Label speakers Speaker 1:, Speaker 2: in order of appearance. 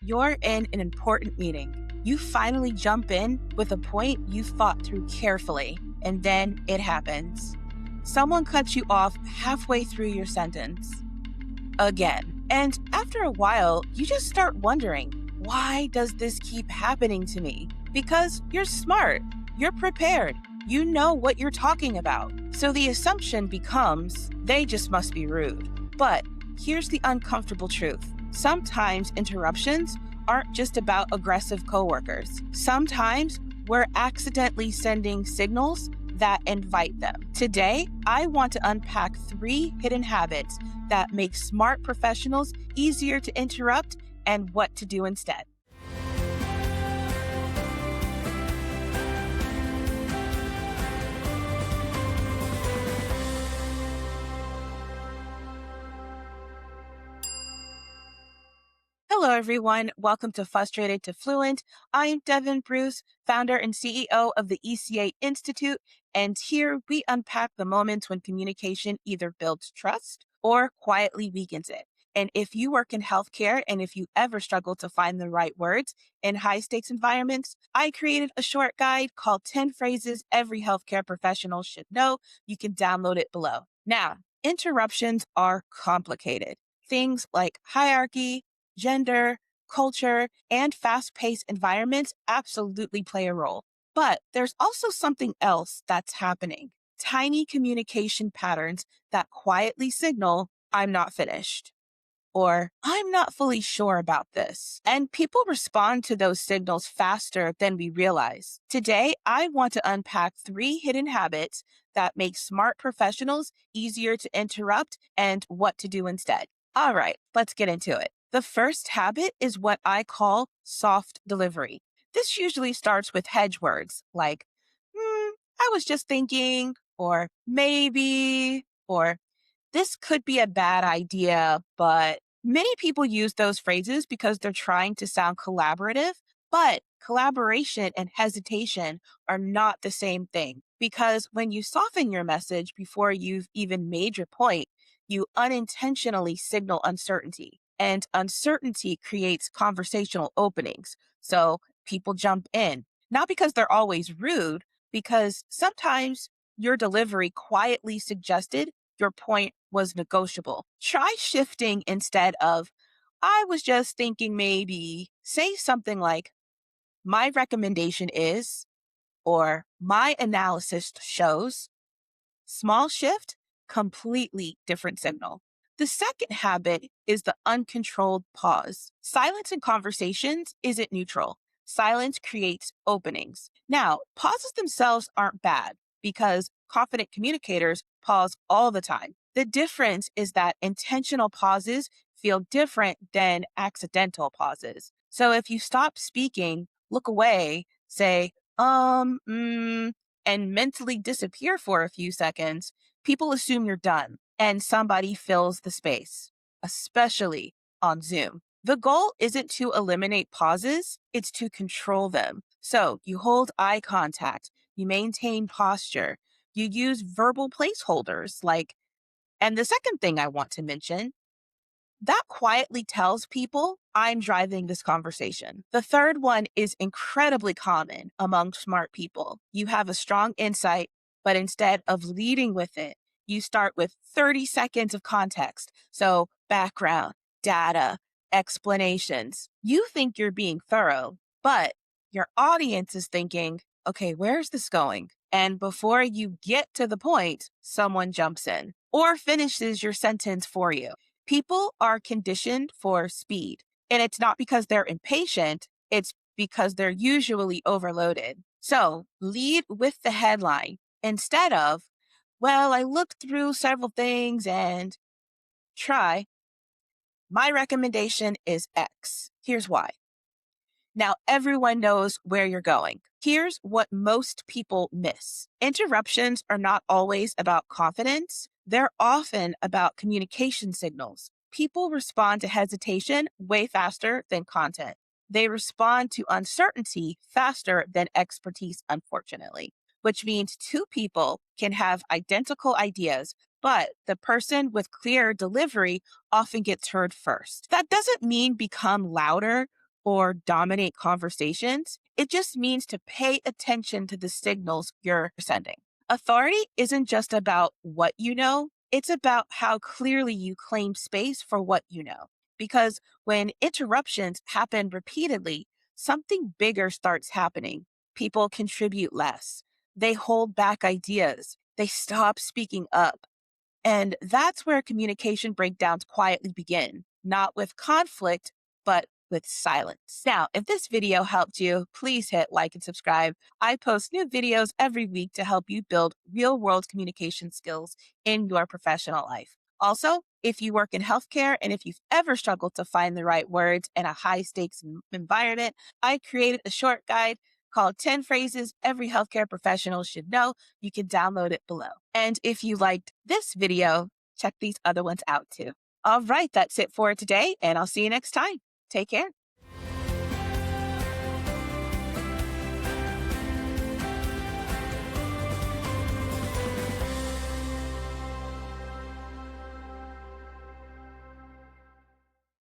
Speaker 1: You're in an important meeting. You finally jump in with a point you thought through carefully, and then it happens. Someone cuts you off halfway through your sentence. Again. And after a while, you just start wondering, why does this keep happening to me? Because you're smart, you're prepared, you know what you're talking about. So the assumption becomes, they just must be rude. But here's the uncomfortable truth. Sometimes interruptions aren't just about aggressive coworkers. Sometimes we're accidentally sending signals that invite them. Today, I want to unpack 3 hidden habits that make smart professionals easier to interrupt and what to do instead. Hello, everyone. Welcome to Frustrated to Fluent. I'm Devon, founder and CEO of the ECA Institute, and here we unpack the moments when communication either builds trust or quietly weakens it. And if you work in healthcare and if you ever struggle to find the right words in high stakes environments, I created a short guide called 10 Phrases Every Healthcare Professional Should Know. You can download it below. Now, interruptions are complicated. Things like hierarchy, gender, culture, and fast-paced environments absolutely play a role. But there's also something else that's happening. Tiny communication patterns that quietly signal, I'm not finished, or I'm not fully sure about this. And people respond to those signals faster than we realize. Today, I want to unpack 3 hidden habits that make smart professionals easier to interrupt and what to do instead. All right, let's get into it. The first habit is what I call soft delivery. This usually starts with hedge words like, I was just thinking, or maybe, or this could be a bad idea, but many people use those phrases because they're trying to sound collaborative, but collaboration and hesitation are not the same thing. Because when you soften your message before you've even made your point, you unintentionally signal uncertainty. And uncertainty creates conversational openings. So people jump in, not because they're always rude, because sometimes your delivery quietly suggested your point was negotiable. Try shifting instead of, I was just thinking maybe. Say something like, my recommendation is, or my analysis shows. Small shift, completely different signal. The second habit is the uncontrolled pause. Silence in conversations isn't neutral. Silence creates openings. Now, pauses themselves aren't bad because confident communicators pause all the time. The difference is that intentional pauses feel different than accidental pauses. So if you stop speaking, look away, say, and mentally disappear for a few seconds, people assume you're done and somebody fills the space, especially on Zoom. The goal isn't to eliminate pauses, it's to control them. So you hold eye contact, you maintain posture, you use verbal placeholders like, and the second thing I want to mention, that quietly tells people I'm driving this conversation. The third one is incredibly common among smart people. You have a strong insight, but instead of leading with it, you start with 30 seconds of context. So background, data, explanations. You think you're being thorough, but your audience is thinking, okay, where's this going? And before you get to the point, someone jumps in or finishes your sentence for you. People are conditioned for speed, and it's not because they're impatient, it's because they're usually overloaded. So lead with the headline instead of, well, I looked through several things and try. My recommendation is X. Here's why. Now, everyone knows where you're going. Here's what most people miss. Interruptions are not always about confidence. They're often about communication signals. People respond to hesitation way faster than content. They respond to uncertainty faster than expertise, unfortunately, which means 2 people can have identical ideas, but the person with clear delivery often gets heard first. That doesn't mean become louder or dominate conversations. It just means to pay attention to the signals you're sending. Authority isn't just about what you know, it's about how clearly you claim space for what you know. Because when interruptions happen repeatedly, something bigger starts happening. People contribute less. They hold back ideas. They stop speaking up. And that's where communication breakdowns quietly begin, not with conflict, but with silence. Now, if this video helped you, please hit like and subscribe. I post new videos every week to help you build real world communication skills in your professional life. Also, if you work in healthcare and if you've ever struggled to find the right words in a high stakes environment, I created a short guide called 10 Phrases Every Healthcare Professional Should Know. You can download it below. And if you liked this video, check these other ones out too. All right, that's it for today, and I'll see you next time. Take care.